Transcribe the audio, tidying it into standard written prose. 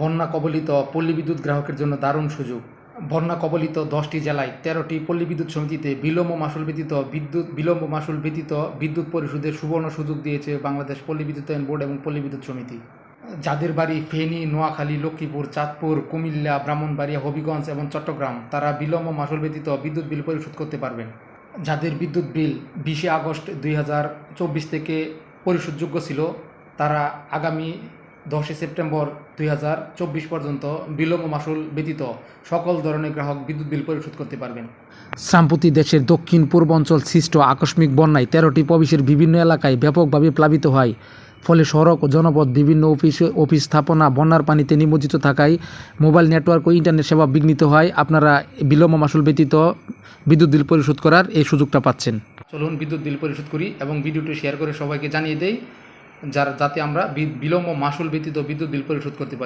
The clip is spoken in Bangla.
বন্যা কবলিত পল্লী বিদ্যুৎ গ্রাহকের জন্য দারুণ সুযোগ। বন্যা কবলিত 10টি জেলায় 13টি পল্লী বিদ্যুৎ সমিতিতে বিলম্ব মাসুল ব্যতীত বিদ্যুৎ পরিশোধের সুবর্ণ সুযোগ দিয়েছে বাংলাদেশ পল্লী বিদ্যুতায়ন বোর্ড এবং পল্লী বিদ্যুৎ সমিতি। যাদের বাড়ি ফেনী, নোয়াখালী, লক্ষ্মীপুর, চাঁদপুর, কুমিল্লা, ব্রাহ্মণবাড়িয়া, হবিগঞ্জ এবং চট্টগ্রাম, তারা বিলম্ব মাসুল ব্যতীত বিদ্যুৎ বিল পরিশোধ করতে পারবেন। যাদের বিদ্যুৎ বিল 20 আগস্ট 2024 থেকে পরিশোধযোগ্য ছিল, তারা আগামী 10 সেপ্টেম্বর 2024 পর্যন্ত বিলম্ব মাসুল ব্যতীত সকল ধরনের গ্রাহক বিদ্যুৎ বিল পরিশোধ করতে পারবেন। সম্প্রতি দেশের দক্ষিণ পূর্বাঞ্চল সৃষ্ট আকস্মিক বন্যায় 13টি প্রবিশের বিভিন্ন এলাকায় ব্যাপকভাবে প্লাবিত হয়। ফলে সড়ক ও জনপথ, বিভিন্ন অফিস স্থাপনা বন্যার পানিতে নিমজ্জিত থাকায় মোবাইল নেটওয়ার্ক ও ইন্টারনেট সেবা বিঘ্নিত হয়। আপনারা বিলম্ব মাসুল ব্যতীত বিদ্যুৎ বিল পরিশোধ করার এই সুযোগটা পাচ্ছেন। চলুন বিদ্যুৎ বিল পরিশোধ করি এবং ভিডিওটি শেয়ার করে সবাইকে জানিয়ে দেই, যাতে আমরা বিলম্ব মাসুল ব্যতীত বিদ্যুৎ বিল পরিশোধ করতে পারি।